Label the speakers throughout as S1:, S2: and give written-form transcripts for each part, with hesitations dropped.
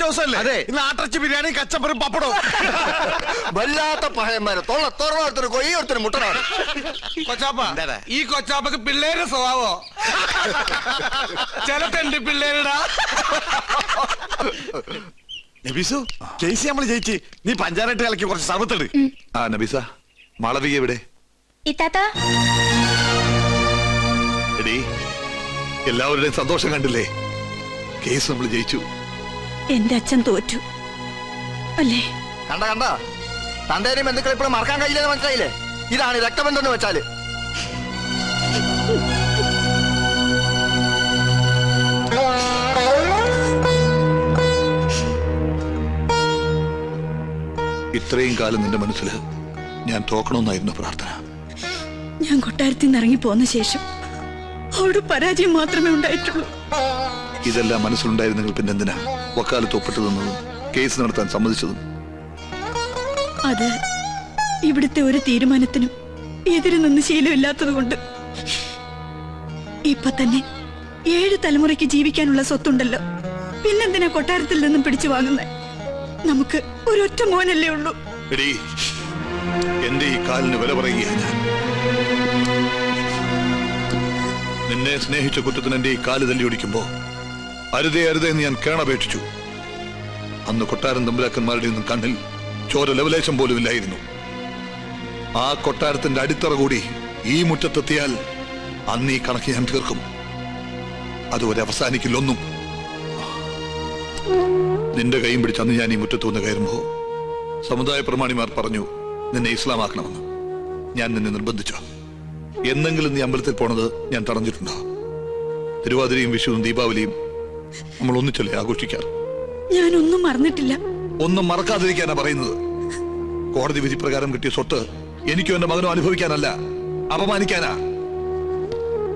S1: ദിവസമല്ലേ?
S2: അതെ.
S1: ഇന്ന് ആട്ടർച്ചി ബിരിയാണി, കച്ചമ്പറും പപ്പടവും.
S2: വല്ലാത്ത പഴയന്മാരെ തുറന്നൊരുത്തരും കൊയ്യൊരുത്തരും മുട്ടനാണ്.
S3: കൊച്ചാപ്പ, ഈ കൊച്ചാപ്പക്ക് പിള്ളേരുടെ സ്വഭാവോ? ചില തെണ്ടി പിള്ളേരുടാ.
S1: നബീസു, കേസ് നമ്മൾ ജയിച്ച്. നീ പഞ്ചായത്ത് കളിക്ക് കുറച്ച് സർവത്തിട്.
S4: ആ നബീസ, മാളവിക എവിടെ? എടീ, എല്ലാവരുടെയും സന്തോഷം കണ്ടില്ലേ? കേസ് നമ്മൾ ജയിച്ചു.
S5: എന്റെ അച്ഛൻ തോറ്റു അല്ലേ?
S2: കണ്ട തന്തേനെയും ബന്ധുക്കളെ ഇപ്പോഴും മറക്കാൻ കഴിയില്ലെന്ന് മനസ്സിലായില്ലേ? ഇതാണ് രക്തബന്ധം എന്ന് വെച്ചാല്.
S4: ഇത്രയും കാലം നിന്റെ മനസ്സിൽ ഞാൻ തോക്കണമെന്നായിരുന്നു പ്രാർത്ഥന.
S5: ഞാൻ കൊട്ടാരത്തിൽ നിന്ന് ഇറങ്ങി പോന്ന ശേഷം അവിടെ പരാജയം മാത്രമേ ഉണ്ടായിട്ടുള്ളൂ.
S4: ഇതെല്ലാം മനസ്സിലുണ്ടായിരുന്നെങ്കിൽ പിന്നെ എന്തിനാ വക്കാലത്ത് ഒപ്പിട്ട് തന്നതും കേസ് നടത്താൻ സമ്മതിച്ചതും?
S5: അത് ഇവിടുത്തെ ഒരു തീരുമാനത്തിനും എതിര് നിന്ന് ശീലമില്ലാത്തത് കൊണ്ട്. ഇപ്പൊ തന്നെ 7 തലമുറയ്ക്ക് ജീവിക്കാനുള്ള സ്വത്തുണ്ടല്ലോ, പിന്നെന്തിനാ കൊട്ടാരത്തിൽ നിന്നും പിടിച്ചു വാങ്ങുന്നത്? നമുക്ക് ഒരൊറ്റ മോനല്ലേ ഉള്ളൂ.
S4: എടീ, എന്റെ ഈ കാലിന് വില പറയുകയാണ് ഞാൻ. നിന്നെ സ്നേഹിച്ച കുറ്റത്തിന് എന്റെ ഈ കാല് തല്ലി ഒടിക്കുമ്പോ അരുതേ എന്ന് ഞാൻ കേണപേക്ഷിച്ചു. അന്ന് കൊട്ടാരം തമ്പുരാക്കന്മാരുടെ ഒന്നും കണ്ണിൽ ചോര ലവലേശം പോലും ഇല്ലായിരുന്നു. ആ കൊട്ടാരത്തിന്റെ അടിത്തറ കൂടി ഈ മുറ്റത്തെത്തിയാൽ അന്ന് ഈ കണക്ക് ഞാൻ തീർക്കും. അതുവരെ അവസാനിക്കില്ലൊന്നും. നിന്റെ കൈയും പിടിച്ച് അന്ന് ഞാൻ ഈ മുറ്റത്ത് വന്ന് കയറുമ്പോ സമുദായ പ്രമാണിമാർ പറഞ്ഞു നിന്നെ ഇസ്ലാമാക്കണമെന്ന്. ഞാൻ നിന്നെ നിർബന്ധിച്ചോ? എന്നെങ്കിലും നീ അമ്പലത്തിൽ പോണത് ഞാൻ തടഞ്ഞിട്ടുണ്ടോ? തിരുവാതിരയും വിഷുവും ദീപാവലിയും നമ്മൾ ഒന്നിച്ചല്ലേ ആഘോഷിക്കാറ്?
S5: ഞാനൊന്നും മറന്നിട്ടില്ല.
S4: ഒന്നും മറക്കാതിരിക്കാനാ പറയുന്നത്. കോടതി വിധി പ്രകാരം കിട്ടിയ സ്വത്ത് എനിക്കും എന്റെ മകനും അനുഭവിക്കാനല്ല, അപമാനിക്കാനാ.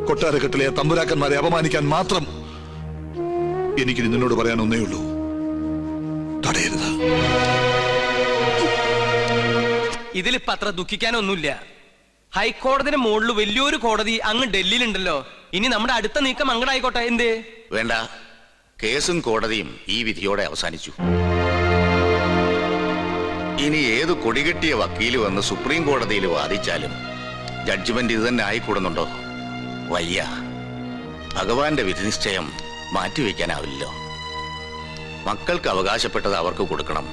S4: കൊട്ടാരക്കെട്ടിലെ തമ്പുരാക്കന്മാരെ അപമാനിക്കാൻ മാത്രം. എനിക്ക് നിന്നോട് പറയാൻ ഒന്നേ ഉള്ളൂ, തടയരുത്.
S6: ഇതിലിപ്പോ അത്ര ദുഃഖിക്കാനൊന്നുമില്ല. ഹൈക്കോടതിയുടെ മുകളിൽ വലിയൊരു കോടതി അങ്ങ് ഡൽഹിയിലുണ്ടല്ലോ. ഇനി നമ്മുടെ അടുത്ത നീക്കം അങ്ങടായിക്കോട്ടെ. എന്തേ
S7: വേണ്ട, കേസും കോടതിയും ഈ വിധിയോടെ അവസാനിച്ചു. ഇനി ഏത് കൊടികെട്ടിയ വക്കീല് വന്ന് സുപ്രീം കോടതിയിൽ വാദിച്ചാലും ജഡ്ജ്മെന്റ് ഇത് തന്നെ ആയിക്കൂടുന്നുണ്ടോ? വയ്യ. ഭഗവാന്റെ വിധിനിശ്ചയം മാറ്റിവെക്കാനാവില്ലല്ലോ. മക്കൾക്ക് അവകാശപ്പെട്ടത് അവർക്ക് കൊടുക്കണം.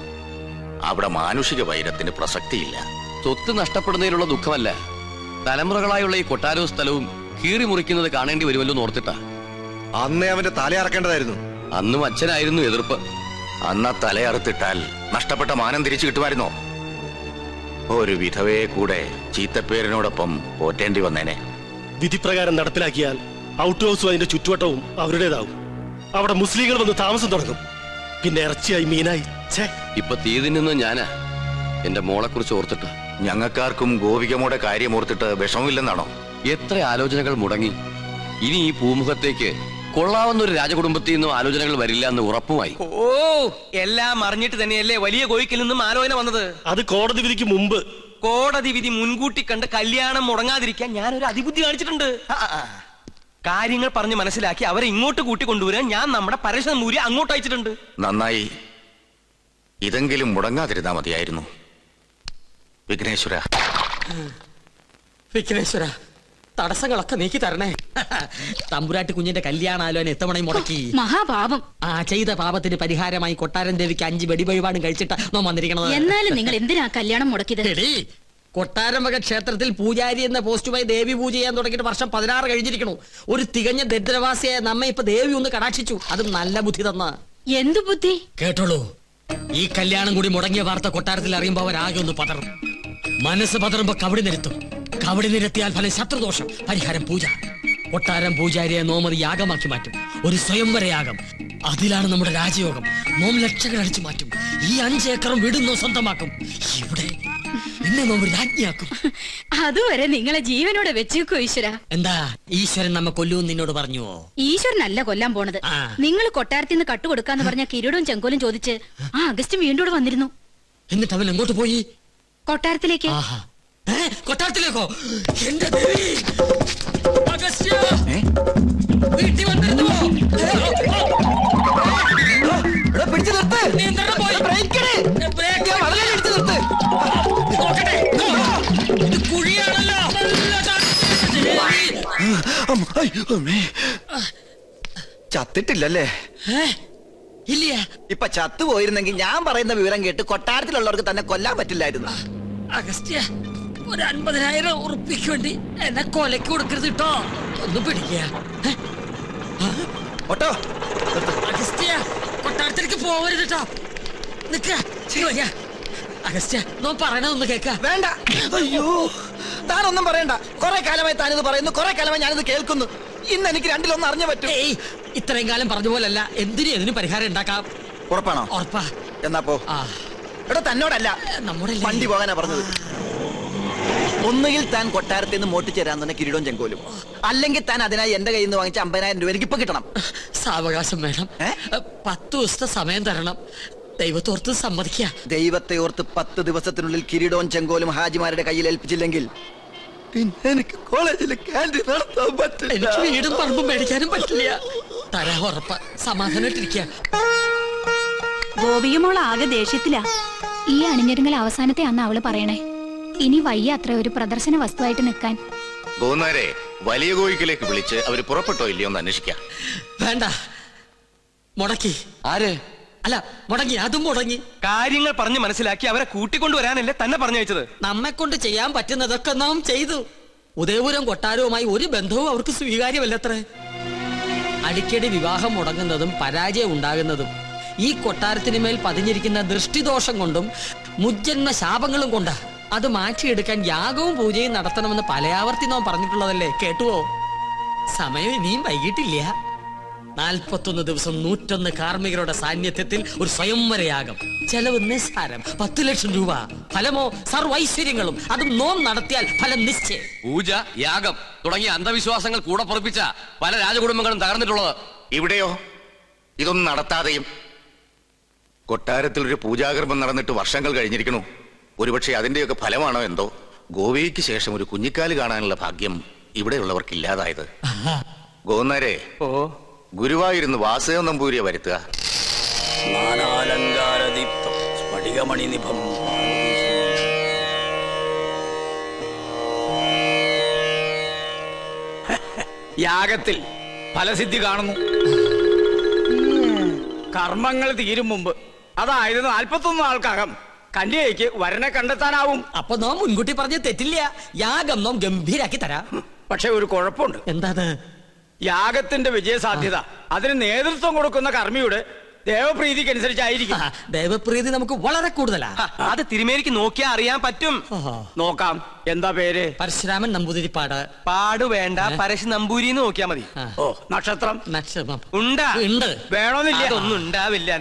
S7: അവിടെ മാനുഷിക വൈരത്തിന് പ്രസക്തിയില്ല.
S8: സ്വത്ത് നഷ്ടപ്പെടുന്നതിലുള്ള ദുഃഖമല്ല, തലമുറകളായുള്ള ഈ കൊട്ടാരവും സ്ഥലവും കീറി മുറിക്കുന്നത് കാണേണ്ടി വരുമല്ലോ ഓർത്തിട്ടാ.
S2: അന്നേ അവന്റെ തലയറക്കേണ്ടതായിരുന്നു.
S8: അന്നും അച്ഛനായിരുന്നു എതിർപ്പ്.
S7: അന്ന് തലയറുത്തിട്ടാൽ നഷ്ടപ്പെട്ട മാനം തിരിച്ചു കിട്ടുമായിരുന്നോ? ഒരു വിധവയെ കൂടെ ചീത്തപ്പേരിനോടൊപ്പം പോറ്റേണ്ടി വന്നേനെ.
S9: വിധിപ്രകാരം നടപ്പിലാക്കിയാൽ ഔട്ട് ഹൗസും അതിന്റെ ചുറ്റുവട്ടവും അവരുടേതാവും. അവിടെ മുസ്ലിങ്ങൾ വന്ന് താമസം തുടങ്ങും. പിന്നെ ഇറച്ചിയായി മീനായി.
S8: ഇപ്പൊ തീയതി നിന്ന് ഞാനാ എന്റെ മോളെ കുറിച്ച് ഓർത്തിട്ട്.
S7: ഞങ്ങൾക്കാർക്കും ഗോപികമ്മയുടെ കാര്യം ഓർത്തിട്ട് വിഷമമില്ലെന്നാണോ?
S8: എത്ര ആലോചനകൾ മുടങ്ങി. ഇനി ഈ പൂമുഖത്തേക്ക് കൊള്ളാവുന്ന ഒരു രാജകുടുംബത്തിൽ നിന്നും ആലോചനകൾ വരില്ല എന്ന് ഉറപ്പുമായി.
S6: ഓ, എല്ലാം അറിഞ്ഞിട്ട് തന്നെയല്ലേ വലിയ കോയിക്കിൽ നിന്നും ആലോചന വന്നത്.
S9: അത് കോടതി വിധിക്ക് മുമ്പ്.
S6: കോടതി വിധി മുൻകൂട്ടി കണ്ട് കല്യാണം മുടങ്ങാതിരിക്കാൻ ഞാനൊരു അതിബുദ്ധി കാണിച്ചിട്ടുണ്ട്. കാര്യങ്ങൾ പറഞ്ഞ് മനസ്സിലാക്കി അവരെ ഇങ്ങോട്ട് കൂട്ടിക്കൊണ്ടുവരാൻ ഞാൻ നമ്മുടെ പരശുമൂരി അങ്ങോട്ട് അയച്ചിട്ടുണ്ട്.
S7: നന്നായി. ഇതെങ്കിലും മുടങ്ങാതിരുന്നാ മതിയായിരുന്നു. വിഘ്നേശ്വര,
S10: തടസ്സങ്ങളൊക്കെ നീക്കി തരണേ. തമ്പുരാട്ടി കുഞ്ഞിന്റെ കല്യാണാലോചന എത്തവണയും മുടക്കി.
S5: മഹാപാപം.
S10: ചെയ്ത പാപത്തിന് പരിഹാരമായി കൊട്ടാരൻ ദേവിക്ക് 5 വെടിവഴിപാടും കഴിച്ചിട്ട് നോ വന്നിരിക്കണത്.
S5: എന്നാലും നിങ്ങൾ എന്തിനാ കല്യാണം മുടക്കിയത്?
S10: കൊട്ടാരം വക ക്ഷേത്രത്തിൽ പൂജാരി എന്ന പോസ്റ്റുമായി ദേവി പൂജ ചെയ്യാൻ തുടങ്ങിയിട്ട് വർഷം 16 കഴിഞ്ഞിരിക്കണു. ഒരു തികഞ്ഞ ദരിദ്രവാസിയായ നമ്മെ ഇപ്പൊ ദേവി ഒന്ന് കടാക്ഷിച്ചു. അതും നല്ല ബുദ്ധി തന്ന.
S5: എന്തു ബുദ്ധി?
S10: കേട്ടോളൂ, ഈ കല്യാണം കൂടി മുടങ്ങിയ വാർത്ത കൊട്ടാരത്തിൽ അറിയുമ്പോ അവരാകെ ഒന്ന് പതറും. മനസ്സ് പതറുമ്പോ കവടി നിരത്തും. കവടി നിരത്തിയാൽ ഫലം ശത്രുദോഷം. പരിഹാരം പൂജ. കൊട്ടാരം പൂജാരിയെ നോമതി യാഗമാക്കി മാറ്റും. ഒരു സ്വയംവര യാഗം. അതിലാണ് നമ്മുടെ രാജയോഗം. നോം ലക്ഷങ്ങൾ അടിച്ചു മാറ്റും. ഈ 5 ഏക്കറും വീടുന്നോ സ്വന്തമാക്കും. ഇവിടെ നിന്നെ നോം രാജ്ഞിയാക്കും.
S5: അതുവരെ നിങ്ങളെ ജീവനോടെ വെച്ചേക്കോ ഈശ്വര.
S10: എന്താ ഈശ്വരൻ നമ്മെ കൊല്ലൂന്ന് നിന്നോട് പറഞ്ഞുവോ?
S5: ഈശ്വരനല്ല കൊല്ലാൻ പോണത്. നിങ്ങൾ കൊട്ടാരത്തിൽ നിന്ന് കട്ടുകൊടുക്കാന്ന് പറഞ്ഞ കിരീടവും ചെങ്കോലും ചോദിച്ച് ആ അഗസ്റ്റും വീണ്ടും വന്നിരുന്നു.
S10: എന്നിട്ട് അവൻ എങ്ങോട്ട് പോയി?
S5: കൊട്ടാരത്തിലേക്ക്.
S10: കൊട്ടാരത്തിലേക്കോ? എന്റെ ദേവി! അഗസ്ത്യ! വീട്ടിൽ വന്നിരുന്നു.
S2: പിടിച്ചു നിർത്ത്.
S10: നിയന്ത്രണം പോയി.
S2: ബ്രേക്ക് ഇട്.
S10: ബ്രേക്ക്
S2: വളരെ പിടിച്ചു നിർത്ത്.
S10: നോക്കട്ടെ. ഇത് കുഴിയാണല്ലോ.
S2: ചത്തിട്ടില്ലല്ലേ?
S10: ഇല്ല.
S2: ഇപ്പൊ ചത്തുപോയിരുന്നെങ്കിൽ ഞാൻ പറയുന്ന വിവരം കേട്ട് കൊട്ടാരത്തിലുള്ളവർക്ക് തന്നെ കൊല്ലാൻ പറ്റില്ലായിരുന്നു.
S10: അഗസ്ത്യ, ഒരു 50,000 ഉറുപ്പിക്ക് വേണ്ടി എന്നെ കൊലക്ക് കൊടുക്കരുത് കേട്ടോ. ഒന്ന് പിടിക്കുക.
S2: ഓട്ടോ
S10: അഗസ്ത്യ, കൊട്ടാരത്തിലേക്ക് പോവരുത് കേട്ടോ. നിക്ക. അഗസ്ത്യ, നോ പറയണതൊന്ന് കേക്ക.
S2: വേണ്ട. അയ്യോ, താനൊന്നും പറയണ്ട. കുറെ കാലമായി താനിത് പറയുന്നു, കുറെ കാലമായി ഞാനിത് കേൾക്കുന്നു. ഇന്ന് എനിക്ക് രണ്ടിലൊന്നും അറിഞ്ഞു പറ്റും.
S10: ഏയ്, ഇത്രയും കാലം പറഞ്ഞ പോലല്ല. എന്തിനും പരിഹാരം ഉണ്ടാക്കാം.
S2: ഉറപ്പാണോ?
S10: ഉറപ്പാ.
S2: എന്നാ പോ. എടോ, തന്നോടല്ല,
S10: നമ്മുടെ
S2: വണ്ടി പോകാനാ പറഞ്ഞത്. ഒന്നുകിൽ താൻ കൊട്ടാരത്തിൽ നിന്ന് മോട്ടിച്ചേരാൻ തന്നെ കിരീടവും ചെങ്കോലും, അല്ലെങ്കിൽ താൻ അതിനായി എന്റെ കയ്യിൽ നിന്ന് വാങ്ങിച്ച 50,000 രൂപ എനിക്ക് ഇപ്പൊ കിട്ടണം.
S10: സാവകാശം വേണം. 10 ദിവസത്തെ സമയം തരണം. ദൈവത്തോർത്ത് സമ്മതിക്കുക.
S2: ദൈവത്തെ ഓർത്ത് 10 ദിവസത്തിനുള്ളിൽ കിരീടവും ചെങ്കോലും ഹാജിമാരുടെ കയ്യിൽ ഏൽപ്പിച്ചില്ലെങ്കിൽ പിന്നെ എനിക്ക് കോളേജിൽ ക്യാൻറ്റീൻ നടത്താൻ പറ്റില്ല.
S10: എനിക്ക് വീടും പറമ്പും മേടിക്കാനും പറ്റില്ല. തരാ ഉറപ്പ. സമാധാനായിട്ടിരിക്കുക.
S5: ഗോപികമോൾ ആകെ ദേഷ്യത്തിലാ.
S11: ഈ അണിഞ്ഞൊരുങ്ങൽ അവസാനത്തെ അന്ന് അവള് പറയണേ. ഇനി വയ്യ അത്ര ഒരു പ്രദർശന വസ്തുവായിട്ട് നിൽക്കാൻ.
S7: ഗോന്നാരെ വലിയ കോയിക്കിലേക്ക് വിളിച്ച് അവര് പുറപ്പെട്ടോ ഇല്ലയോ എന്ന് അന്വേഷിക്കാം.
S10: വേണ്ട, മുടക്കി.
S8: ആര്?
S10: അല്ല, മുടങ്ങി. അതും മുടങ്ങി.
S6: കാര്യങ്ങൾ പറഞ്ഞ് മനസ്സിലാക്കി അവരെ കൂട്ടിക്കൊണ്ടുവരാനല്ലേ തന്നെ പറഞ്ഞയച്ചത്.
S10: നമ്മെ കൊണ്ട് ചെയ്യാൻ പറ്റുന്നതൊക്കെ നാം ചെയ്തു. ഉദയപുരം കൊട്ടാരവുമായി ഒരു ബന്ധവും അവർക്ക് സ്വീകാര്യമല്ലത്രേ. അടിക്കടി വിവാഹം മുടങ്ങുന്നതും പരാജയം ഉണ്ടാകുന്നതും ഈ കൊട്ടാരത്തിന് മേൽ പതിഞ്ഞിരിക്കുന്ന ദൃഷ്ടിദോഷം കൊണ്ടും മുജ്ജന്മ ശാപങ്ങളും കൊണ്ടാ. അത് മാറ്റിയെടുക്കാൻ യാഗവും പൂജയും നടത്തണമെന്ന് പലയാവർത്തി നാം പറഞ്ഞിട്ടുള്ളതല്ലേ. കേട്ടുവോ? സമയം ഇനിയും വൈകിട്ടില്ല. 41 ദിവസം 101 കാർമ്മികരുടെ സാന്നിധ്യത്തിൽ ഒരു സ്വയംവരയാഗം. ചെലവ് നിസ്സാരം, 10 ലക്ഷം രൂപ. ഫലമോ സർവൈശ്വര്യങ്ങളും. അതും നോം നടത്തിയാൽ ഫലം നിശ്ചയം.
S8: പൂജ, യാഗം തുടങ്ങിയ അന്ധവിശ്വാസങ്ങൾ കൂടെ പൊറപ്പിച്ച പല രാജകുടുംബങ്ങളും തകർന്നിട്ടുള്ളത്.
S7: ഇവിടെയോ ഇതൊന്നും നടത്താതെയും കൊട്ടാരത്തിൽ ഒരു പൂജാകർമ്മം നടന്നിട്ട് വർഷങ്ങൾ കഴിഞ്ഞിരിക്കണു. ഒരുപക്ഷെ അതിന്റെയൊക്കെ ഫലമാണോ എന്തോ ഗോവയ്ക്ക് ശേഷം ഒരു കുഞ്ഞിക്കാല് കാണാനുള്ള ഭാഗ്യം ഇവിടെയുള്ളവർക്ക് ഇല്ലാതായത്. ഗോന്നാരെ, ഗുരുവായൂരുന്ന് വാസുദേവ നമ്പൂരിയെ വരുത്തുക.
S3: യാഗത്തിൽ ഫലസിദ്ധി കാണുന്നു. കർമ്മങ്ങൾ തീരും മുമ്പ്, അതായത് 41 നാൾക്കകം കന്യകയ്ക്ക് വരനെ കണ്ടെത്താനാവും.
S10: അപ്പൊ നാം മുൻകൂട്ടി പറഞ്ഞ തെറ്റില്ല. യാഗം നാം ഗംഭീരാക്കി തരാം.
S3: പക്ഷെ ഒരു കുഴപ്പമുണ്ട്.
S10: എന്താണ്?
S3: യാഗത്തിന്റെ വിജയസാധ്യത അതിന് നേതൃത്വം കൊടുക്കുന്ന കർമ്മിയുടെ ദേവപ്രീതിക്കനുസരിച്ചായിരിക്കും.
S10: ദേവപ്രീതി നമുക്ക് വളരെ കൂടുതലാ.
S6: അത് തിരുമേനിക്ക് നോക്കിയാൽ അറിയാൻ പറ്റും.
S3: നോക്കാം. എന്താ പേര്?
S10: പരശുരാമൻ നമ്പൂതിരിപ്പാട്.
S6: പാട് വേണ്ട, പരശു നമ്പൂരി നോക്കിയാ മതി.
S3: ഓ, നക്ഷത്രം?
S10: നക്ഷത്രം
S6: ഉണ്ടാ?
S10: ഉണ്ട്.
S6: വേണമെന്നില്ല. അതൊന്നും ഉണ്ടാവില്ല.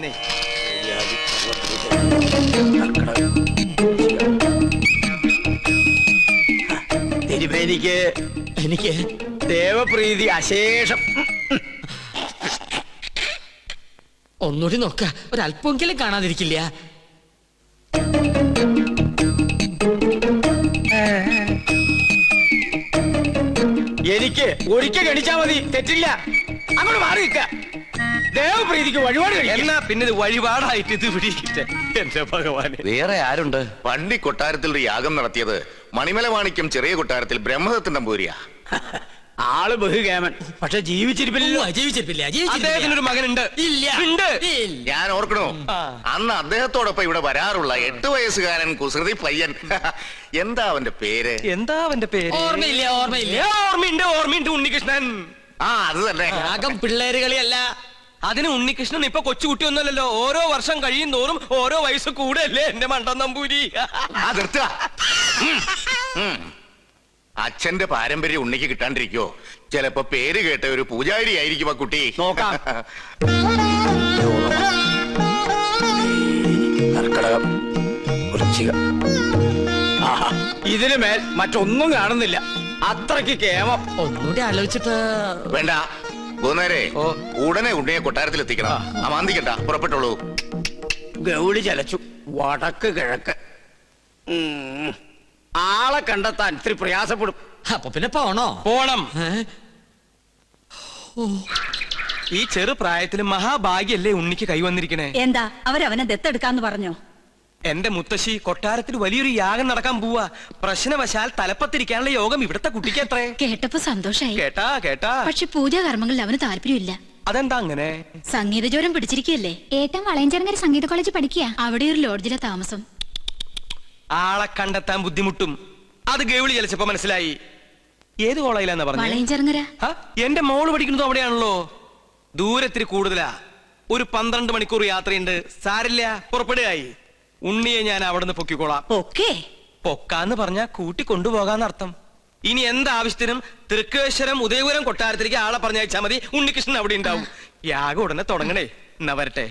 S3: തിരുമേനിക്ക്
S10: എനിക്ക്
S3: ദേവപ്രീതി അശേഷം.
S10: ഒന്നുകൂടി നോക്ക, ഒരല്പമെങ്കിലും കാണാതിരിക്കില്ല.
S3: എനിക്ക് ഒരിക്കൽ ഗണിച്ചാ മതി, തെറ്റില്ല. അങ്ങോട്ട് മാറി നിൽക്ക. ദേവപ്രീതിക്ക് വഴിപാട്
S6: എന്നാ പിന്നെ ഇത് വഴിപാടായിട്ട് ഇത് പിടിക്കട്ടെ. എന്റെ ഭഗവാന്,
S8: വേറെ ആരുണ്ട്?
S7: പണ്ടി കൊട്ടാരത്തിൽ ഒരു യാഗം നടത്തിയത് മണിമല മാണിക്യം ചെറിയ കൊട്ടാരത്തിൽ ബ്രഹ്മദത്തൻ നമ്പൂരിയാ.
S3: ആള് ബഹുകേമൻ, പക്ഷെ ജീവിച്ചിരിപ്പില്ല.
S10: ജീവിച്ചിരിപ്പില്ല.
S6: അദ്ദേഹത്തിനൊരു മകനുണ്ട്.
S10: ഇല്ല.
S6: ഉണ്ട്.
S7: ഞാൻ ഓർക്കണോ, അന്ന് അദ്ദേഹത്തോടൊപ്പം ഇവിടെ വരാറുള്ള 8 വയസ്സുകാരൻ കുസൃതി പയ്യൻ. എന്താ അവന്റെ പേര്?
S10: ഓർമ്മയില്ല.
S6: ഓർമ്മയുണ്ട്. ഉണ്ണികൃഷ്ണൻ.
S7: അത് തന്നെ.
S10: യാഗം പിള്ളേര് കളിയല്ല.
S6: അതിന് ഉണ്ണികൃഷ്ണൻ ഇപ്പൊ കൊച്ചുകുട്ടിയൊന്നുമല്ലല്ലോ. ഓരോ വർഷം കഴിയും തോറും ഓരോ വയസ്സ് കൂടെയല്ലേ എന്റെ മണ്ടൻ നമ്പൂരി.
S7: അച്ഛന്റെ പാരമ്പര്യം ഉണ്ണിക്ക് കിട്ടാണ്ടിരിക്കോ? ചിലപ്പോ പേര് കേട്ട ഒരു പൂജാരി ആയിരിക്കും ആ കുട്ടി.
S3: നോക്കാം. കർക്കടകം, വൃശ്ചികം. ഇതിന് മേൽ മറ്റൊന്നും കാണുന്നില്ല. അത്രയ്ക്ക് കേമം.
S10: ഒന്നുകൂടി ആലോചിച്ചിട്ട്.
S7: വേണ്ട ഗോന്നേരെ, ഉടനെ ഉണ്ണിയെ കൊട്ടാരത്തിൽ എത്തിക്കണം. അമാന്തിക്കണ്ട, പുറപ്പെട്ടോളൂ.
S3: ഗൗളി ചലച്ചു. വടക്ക് കിഴക്ക്. ആളെ കണ്ടെത്താൻ ഇത്തിരി പ്രയാസപ്പെടും.
S10: അപ്പൊ പിന്നെ പോണോ?
S6: പോണം. ഈ ചെറു പ്രായത്തിൽ മഹാഭാഗ്യല്ലേ ഉണ്ണിക്ക് കൈവന്നിരിക്കണേ.
S5: എന്താ അവരവനെ ദത്തെടുക്കാന്ന് പറഞ്ഞോ?
S6: എന്റെ മുത്തശ്ശി, കൊട്ടാരത്തിൽ വലിയൊരു യാഗം നടക്കാൻ പോവാ. പ്രശ്നവശാൽ തലപ്പത്തിരിക്കാനുള്ള യോഗം ഇവിടുത്തെ കുട്ടിക്ക് എത്രേ.
S11: കേട്ടപ്പോ സന്തോഷായി.
S6: കേട്ടാ
S11: പക്ഷെ പൂജാകർമ്മങ്ങളിൽ അവന് താല്പര്യമില്ല.
S6: അതെന്താ അങ്ങനെ?
S11: സംഗീത ജ്വരം പിടിച്ചിരിക്കുകയല്ലേ. ഏട്ടൻ വളയഞ്ചേർങ്ങര സംഗീത കോളേജ് പഠിക്കുക. അവിടെ ഒരു ലോഡ്ജിലെ താമസം.
S6: ആളെ കണ്ടെത്താൻ ബുദ്ധിമുട്ടും. അത് ഗൗളി ചലിച്ചപ്പോ മനസ്സിലായി. ഏത് കോളേജിലാന്നാ പറഞ്ഞു?
S11: വളയഞ്ചേർങ്ങര.
S6: എന്റെ മോള് പഠിക്കുന്നത് അവിടെയാണല്ലോ. ദൂരത്തിരി കൂടുതലാ. ഒരു 12 മണിക്കൂർ യാത്രയുണ്ട്. സാരില്ല, പുറപ്പെടുകയായി. ഉണ്ണിയെ ഞാൻ അവിടെ നിന്ന് പൊക്കിക്കോളാം. പൊക്കാന്ന് പറഞ്ഞാ കൂട്ടി കൊണ്ടുപോകാന്നർത്ഥം. ഇനി എന്താവശ്യത്തിനും തൃക്കേശ്വരം, ഉദയപുരം, കൊട്ടാരത്തിലേക്ക് ആളെ പറഞ്ഞയച്ചാ മതി. ഉണ്ണികൃഷ്ണൻ അവിടെ ഉണ്ടാവും. യാഗം ഉടനെ തുടങ്ങണേ. എന്നാ വരട്ടെ.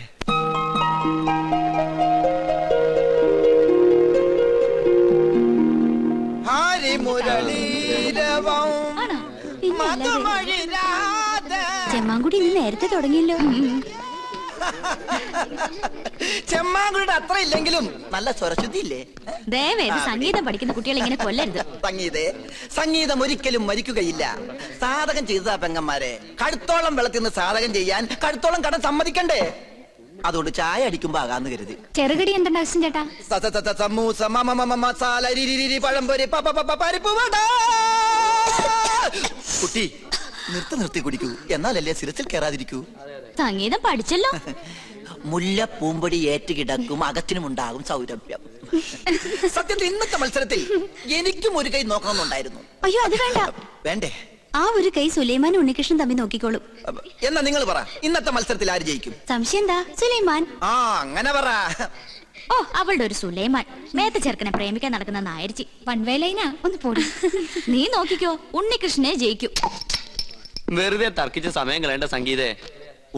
S11: ചെമ്മാങ്കുടി ഇന്ന് നേരത്തെ തുടങ്ങിയല്ലോ.
S2: ചെമ്മാങ്കുടിയുടെ അത്ര ഇല്ലെങ്കിലും നല്ല സ്വരശുദ്ധി ഇല്ലേ?
S11: ദയവേത് സംഗീതം പഠിക്കുന്ന കുട്ടികൾ ഇങ്ങനെ കൊല്ലരുത്.
S2: സംഗീതം ഒരിക്കലും മരിക്കുകയില്ല. സാധകം ചെയ്തതാ പെങ്ങന്മാരെ. കഴുത്തോളം വെള്ളത്തിൽ നിന്ന് സാധകം ചെയ്യാൻ കഴുത്തോളം കടം സമ്മതിക്കണ്ടേ? അതുകൊണ്ട് ചായ അടിക്കുമ്പോ ആകാന്ന് കരുതി.
S11: ചെറുകടി എന്തുണ്ട് ആവശ്യം ചേട്ടാ?
S2: സമൂസ, മസാല, പഴംപൊരി, പരിപ്പ് വട. കുട്ടി നിർത്തി കുടിക്കൂ, എന്നാലല്ലേ സിരസിൽ കയറാതിരിക്കൂ.
S11: സംഗീതം പഠിച്ചല്ലോ.
S2: മുല്ല പൂമ്പൊടി ഏറ്റുകിടക്കും, അകത്തിനുമുണ്ടാകും സൗരഭ്യം. സത്യത്തിൽ ഇന്നത്തെ മത്സരത്തിൽ എനിക്കും ഒരു കൈ നോക്കണമെന്നുണ്ടായിരുന്നു.
S11: അയ്യോ, അത് വേണ്ട.
S2: വേണ്ടേ?
S11: ആ ഒരു കൈ സുലൈമാനും ഉണ്ണികൃഷ്ണൻ തമ്മിൽ നോക്കിക്കോളും.
S2: എന്നാ നിങ്ങൾ പറ, ഇന്നത്തെ മത്സരത്തിൽ ആര് ജയിക്കും?
S11: സംശയം എന്താ? സുലൈമാൻ.
S2: ആ, അങ്ങനെ പറ.
S11: ഓ, അവളുടെ ഒരു സുലൈമാൻ. മേത്ത ചെറുക്കനെ പ്രേമിക്കാൻ നടക്കുന്ന നായരിച്ചി. വൺവേലൈനാ, ഒന്ന് പോടി. നീ നോക്കിക്കോ, ഉണ്ണികൃഷ്ണനെ ജയിക്കും.
S8: വെറുതെ തർക്കിച്ച സമയം കളയേണ്ട സംഗീതേ.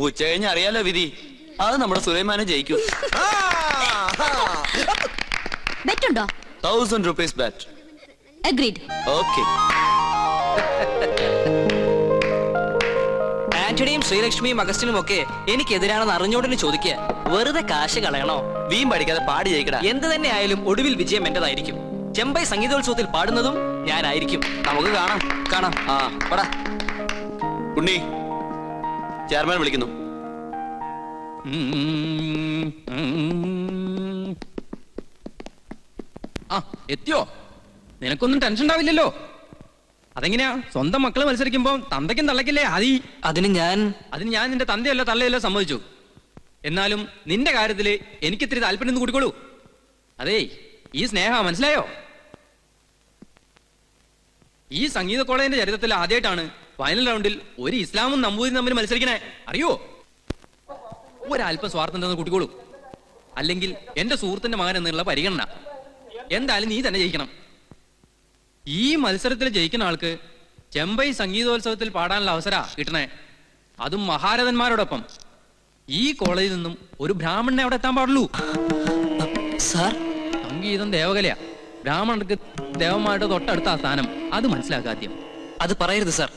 S8: ഉച്ച കഴിഞ്ഞ് അറിയാലോ വിധി. അത് നമ്മുടെ സുലൈമാനെ ജയിക്കും.
S11: ബെറ്റുണ്ടോ?
S8: 1000 rupees bet.
S11: അഗ്രീഡ്.
S8: ഓക്കെ.
S3: ആന്റണിയും ശ്രീലക്ഷ്മിയും അഗസ്റ്റിനും ഒക്കെ എനിക്കെതിരാണെന്ന് അറിഞ്ഞോടനെ ചോദിക്കുക. വെറുതെ കാശ് കളയണോ?
S8: വീം പഠിക്കാതെ പാടി ജയിക്കടാ.
S3: എന്ത് തന്നെ ആയാലും ഒടുവിൽ വിജയം എന്റേതായിരിക്കും. ചെമ്പൈ സംഗീതോത്സവത്തിൽ പാടുന്നതും ഞാനായിരിക്കും.
S8: നമുക്ക് കാണാം. ആ പടാ. ഉണ്ണി, ചെയർമാൻ വിളിക്കുന്നു.
S3: എത്തിയോ? നിനക്കൊന്നും ടെൻഷൻ ഉണ്ടാവില്ലല്ലോ. അതെങ്ങനെയാ? സ്വന്തം മക്കള് മത്സരിക്കുമ്പോ തന്തയ്ക്കും തള്ളക്കില്ലേ ആദി? അതിന് ഞാൻ നിന്റെ തന്തയല്ലോ തള്ളയല്ലോ സമ്മതിച്ചു. എന്നാലും നിന്റെ കാര്യത്തില് എനിക്കിത്തിരി താല്പര്യം കൂടിക്കോളൂ. അതേ, ഈ സ്നേഹ മനസ്സിലായോ? ഈ സംഗീത കോളേജിന്റെ ചരിത്രത്തിൽ ആദ്യമായിട്ടാണ് ഫൈനൽ റൗണ്ടിൽ ഒരു ഇസ്ലാമും നമ്പൂതിരി തമ്മിൽ മത്സരിക്കണേ. അറിയോ? ഒരല്പം സ്വാർത്ഥം ഉണ്ടെന്ന് കൂട്ടിക്കോളൂ. അല്ലെങ്കിൽ എന്റെ സുഹൃത്തിന്റെ മകൻ എന്നുള്ള പരിഗണന. എന്തായാലും നീ തന്നെ ജയിക്കണം. ഈ മത്സരത്തിൽ ജയിക്കുന്ന ആൾക്ക് ചെമ്പൈ സംഗീതോത്സവത്തിൽ പാടാനുള്ള അവസരം കിട്ടണേ. അതും മഹാരഥന്മാരോടൊപ്പം. ഈ കോളേജിൽ നിന്നും ഒരു ബ്രാഹ്മണനെ അവിടെ എത്താൻ പാടുള്ളൂ. സാർ, സംഗീതം ദേവകലയാ. ബ്രാഹ്മണർക്ക് ദേവന്മാരുടെ തൊട്ടടുത്ത സ്ഥാനം. അത് മനസ്സിലാക്കാദ്യം.
S12: അത് പറയരുത് സാർ.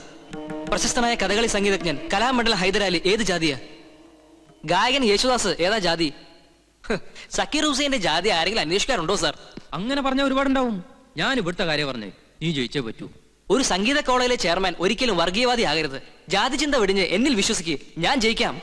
S12: പ്രശസ്തനായ കഥകളി സംഗീതജ്ഞൻ കലാമണ്ഡലം ഹൈദരാലി ഏത് ജാതിയാ? ഗായകൻ യേശുദാസ് ഏതാ ജാതി? സക്കീർ ഹുസൈന്റെ ജാതി ആരെങ്കിലും അന്വേഷിക്കാറുണ്ടോ സാർ?
S3: അങ്ങനെ പറഞ്ഞ ഒരുപാടുണ്ടാവും. ഞാൻ ഇവിടുത്തെ കാര്യം പറഞ്ഞേ, നീ ജയിച്ചേ പറ്റൂ.
S12: ഒരു സംഗീത കോളേജിലെ ചെയർമാൻ ഒരിക്കലും വർഗീയവാദി ആകരുത്. ജാതി ചിന്ത വെടിഞ്ഞ് എന്നിൽ വിശ്വസിക്ക്, ഞാൻ ജയിക്കാം.